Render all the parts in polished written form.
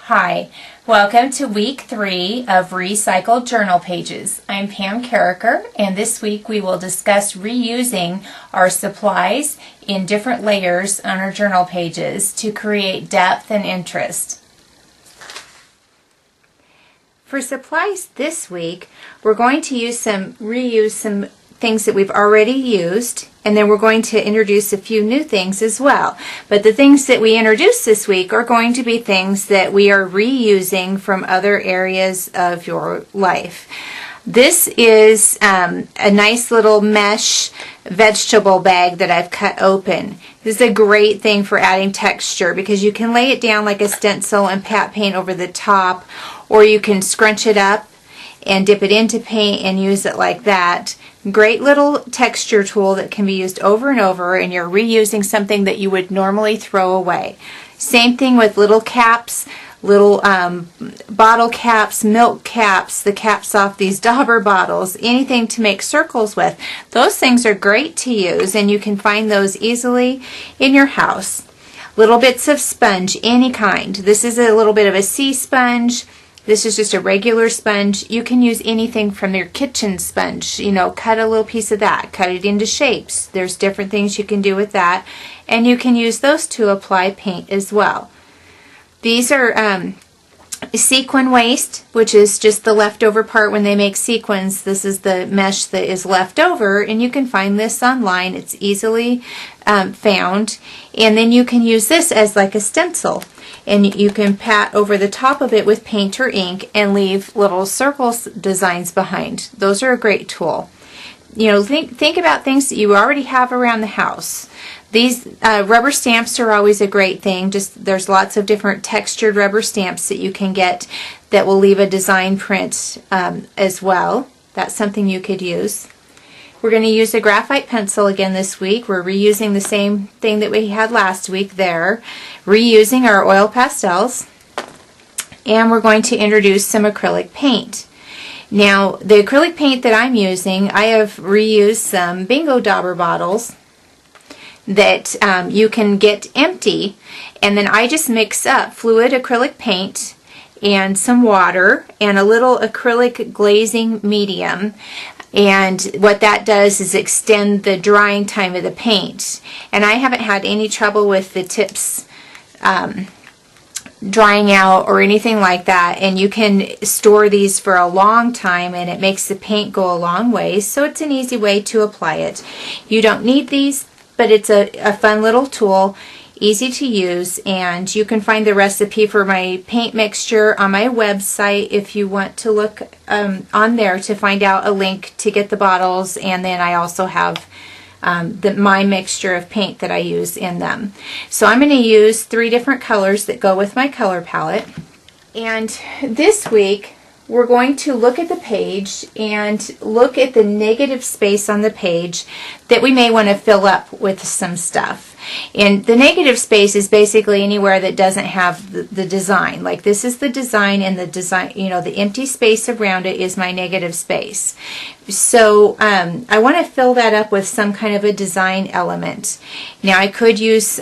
Hi, welcome to week 3 of Recycled Journal Pages. I'm Pam Carriker, and this week we will discuss reusing our supplies in different layers on our journal pages to create depth and interest. For supplies this week, we're going to reuse some things that we've already used, and then we're going to introduce a few new things as well. But the things that we introduce this week are going to be things that we are reusing from other areas of your life. This is a nice little mesh vegetable bag that I've cut open. This is a great thing for adding texture because you can lay it down like a stencil and pat paint over the top, or you can scrunch it up and dip it into paint and use it like that. Great little texture tool that can be used over and over, and you're reusing something that you would normally throw away. Same thing with little caps, little bottle caps, milk caps, the caps off these Dauber bottles, anything to make circles with. Those things are great to use, and you can find those easily in your house. Little bits of sponge, any kind. This is a little bit of a sea sponge. This is just a regular sponge. You can use anything from your kitchen sponge. You know, cut a little piece of that, cut it into shapes. There's different things you can do with that, and you can use those to apply paint as well. These are sequin waste, which is just the leftover part when they make sequins. This is the mesh that is left over, and you can find this online. It's easily found, and then you can use this as like a stencil, and you can pat over the top of it with paint or ink and leave little circles designs behind. Those are a great tool. You know, think about things that you already have around the house. These rubber stamps are always a great thing. There's lots of different textured rubber stamps that you can get that will leave a design print as well. That's something you could use. We're going to use a graphite pencil again this week. We're reusing the same thing that we had last week there. Reusing our oil pastels. And we're going to introduce some acrylic paint. Now, the acrylic paint that I'm using, I have reused some Bingo Dauber bottles that you can get empty, and then I just mix up fluid acrylic paint and some water and a little acrylic glazing medium, and what that does is extend the drying time of the paint, and I haven't had any trouble with the tips drying out or anything like that, and you can store these for a long time, and it makes the paint go a long way, so it's an easy way to apply it. You don't need these, but it's a fun little tool, easy to use, and you can find the recipe for my paint mixture on my website if you want to look on there to find out a link to get the bottles, and then I also have my mixture of paint that I use in them. So I'm going to use 3 different colors that go with my color palette, and this week we're going to look at the page and look at the negative space on the page that we may want to fill up with some stuff. And the negative space is basically anywhere that doesn't have the design. Like this is the design, and the design, you know, the empty space around it is my negative space. So I want to fill that up with some kind of a design element. Now I could use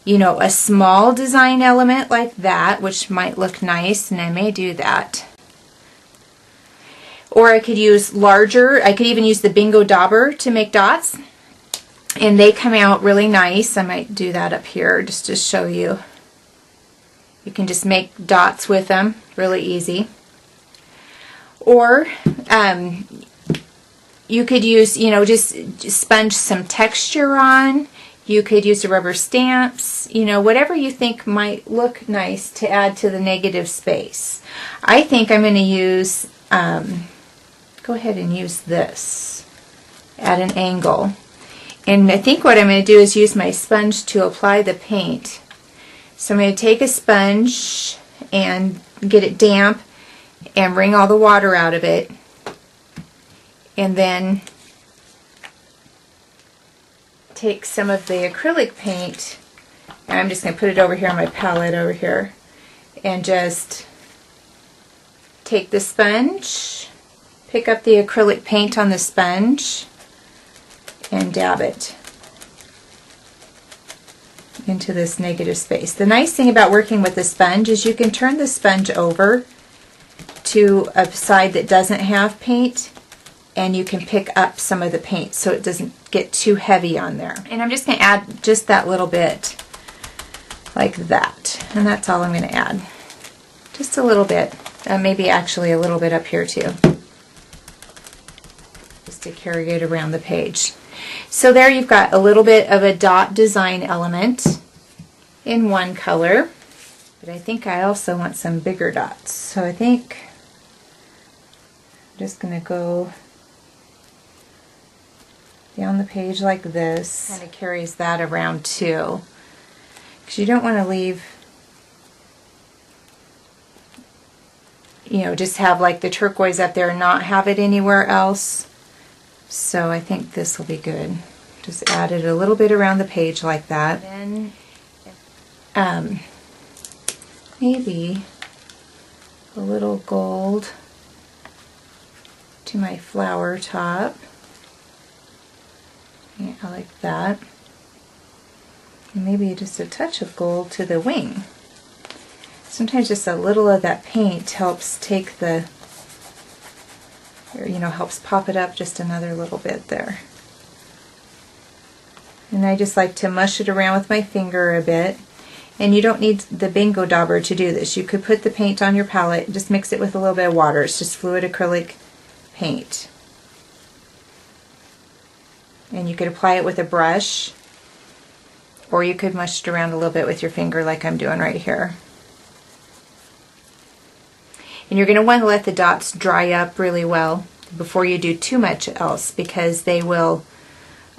you know, a small design element like that, which might look nice, and I may do that. Or I could use larger, I could even use the Bingo Dauber to make dots, and they come out really nice. I might do that up here just to show you. You can just make dots with them, really easy. Or you could use, you know, just sponge some texture on. You could use the rubber stamps, you know, whatever you think might look nice to add to the negative space. I think I'm going to use, go ahead and use this at an angle. And I think what I'm going to do is use my sponge to apply the paint. So I'm going to take a sponge and get it damp and wring all the water out of it. And then take some of the acrylic paint, and I'm just going to put it over here on my palette over here, and just take the sponge, pick up the acrylic paint on the sponge, and dab it. into this negative space. The nice thing about working with the sponge is you can turn the sponge over to a side that doesn't have paint, and you can pick up some of the paint so it doesn't get too heavy on there. And I'm just going to add just that little bit like that, and that's all I'm going to add. Just a little bit, maybe actually a little bit up here too, just to carry it around the page. So there you've got a little bit of a dot design element in one color, but I think I also want some bigger dots. So I think I'm just going to go down the page like this. Kind of carries that around too, because you don't want to leave, you know, just have like the turquoise up there and not have it anywhere else. So I think this will be good. Just add it a little bit around the page like that. Then maybe a little gold to my flower top. Yeah, I like that. And maybe just a touch of gold to the wing. Sometimes just a little of that paint helps take the, or, you know, helps pop it up just another little bit there. And I just like to mush it around with my finger a bit. And you don't need the bingo dauber to do this. You could put the paint on your palette, just mix it with a little bit of water. It's just fluid acrylic paint. And you could apply it with a brush, or you could mush it around a little bit with your finger like I'm doing right here. And you're going to want to let the dots dry up really well before you do too much else, because they will,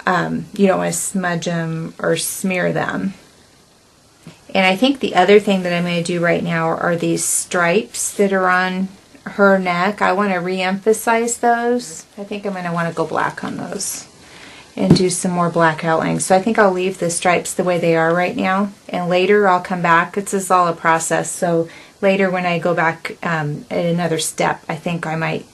you don't want to smudge them or smear them. And I think the other thing that I'm going to do right now are these stripes that are on her neck. I want to re-emphasize those. I think I'm going to want to go black on those and do some more black outlining. So I think I'll leave the stripes the way they are right now, and later I'll come back. This is all a process, so later when I go back at another step, I think I might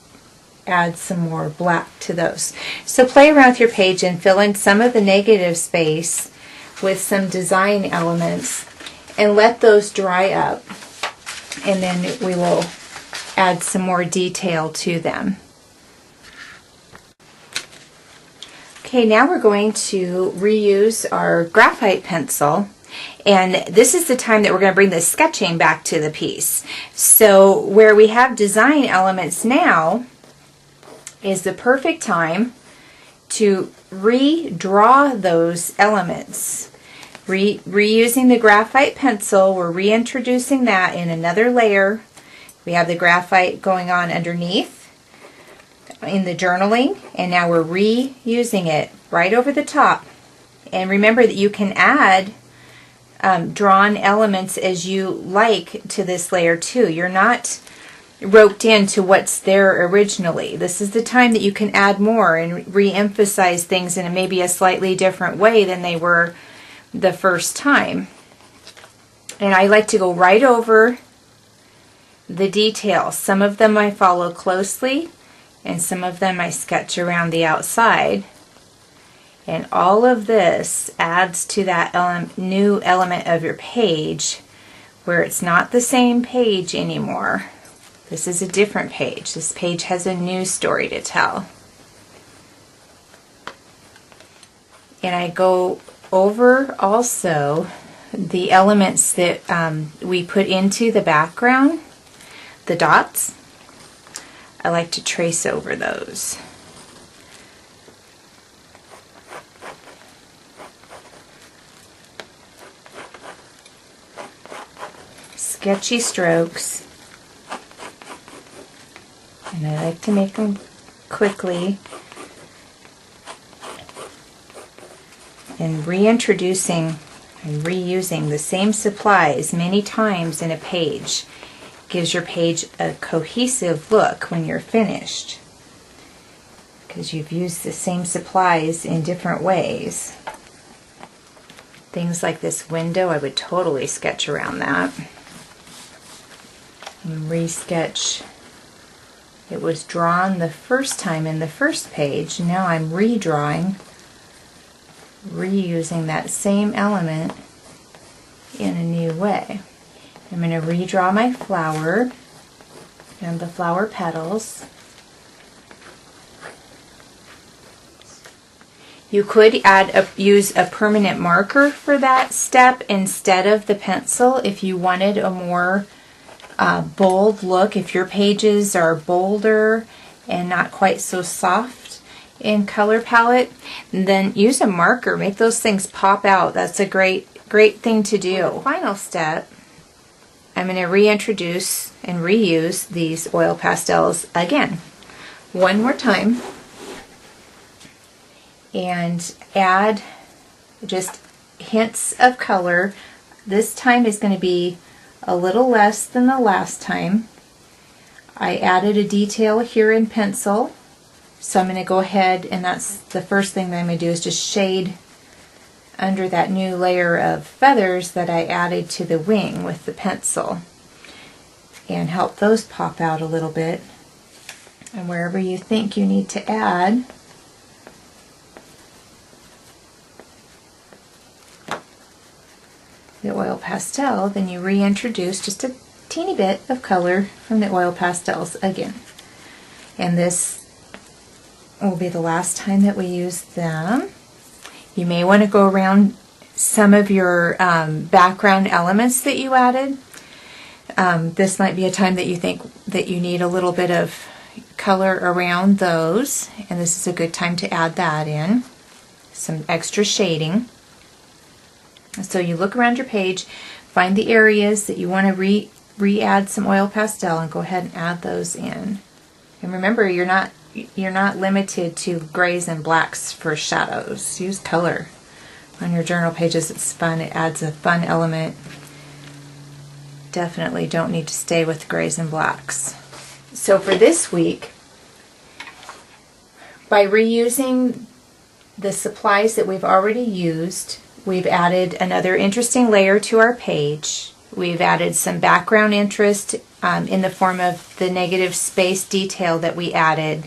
add some more black to those. So play around with your page and fill in some of the negative space with some design elements, and let those dry up, and then we will add some more detail to them. Okay, now we're going to reuse our graphite pencil, and this is the time that we're going to bring the sketching back to the piece. So where we have design elements now is the perfect time to redraw those elements. Reusing the graphite pencil, we're reintroducing that in another layer. We have the graphite going on underneath in the journaling, and now we're reusing it right over the top. And remember that you can add drawn elements as you like to this layer too. You're not roped into what's there originally. This is the time that you can add more and re-emphasize things in maybe a slightly different way than they were the first time. And I like to go right over the details. Some of them I follow closely, and some of them I sketch around the outside. And all of this adds to that new element of your page, where it's not the same page anymore. This is a different page. This page has a new story to tell. And I go over also the elements that we put into the background, the dots. I like to trace over those. Sketchy strokes, and I like to make them quickly, and reintroducing and reusing the same supplies many times in a page gives your page a cohesive look when you're finished, because you've used the same supplies in different ways. Things like this window, I would totally sketch around that. And re-sketch. It was drawn the first time in the first page. Now I'm redrawing, reusing that same element in a new way. I'm going to redraw my flower and the flower petals. You could use a permanent marker for that step instead of the pencil if you wanted a more bold look. If your pages are bolder and not quite so soft in color palette, then use a marker. Make those things pop out. That's a great thing to do. The final step, I'm going to reintroduce and reuse these oil pastels again one more time and add just hints of color. This time is going to be a little less than the last time. I added a detail here in pencil, so I'm going to go ahead, and that's the first thing that I'm going to do, is just shade under that new layer of feathers that I added to the wing with the pencil and help those pop out a little bit. And wherever you think you need to add, the oil pastel, then you reintroduce just a teeny bit of color from the oil pastels again. And this will be the last time that we use them. You may want to go around some of your background elements that you added. This might be a time that you think that you need a little bit of color around those, and this is a good time to add that in. Some extra shading. So you look around your page, find the areas that you want to re-add some oil pastel, and go ahead and add those in. And remember, you're not limited to grays and blacks for shadows. Use color on your journal pages. It's fun. It adds a fun element. Definitely don't need to stay with grays and blacks. So for this week, by reusing the supplies that we've already used, we've added another interesting layer to our page. We've added some background interest in the form of the negative space detail that we added.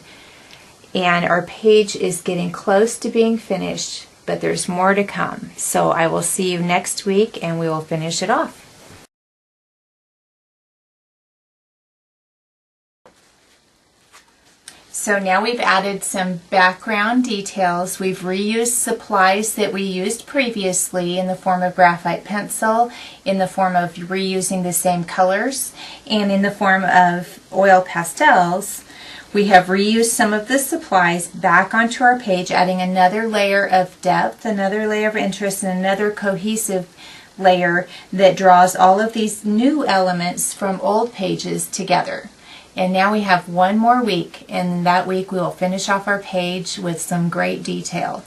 And our page is getting close to being finished, but there's more to come. So I will see you next week and we will finish it off. So now we've added some background details. We've reused supplies that we used previously in the form of graphite pencil, in the form of reusing the same colors, and in the form of oil pastels. We have reused some of the supplies back onto our page, adding another layer of depth, another layer of interest, and another cohesive layer that draws all of these new elements from old pages together. And now we have one more week, and that week we will finish off our page with some great detail.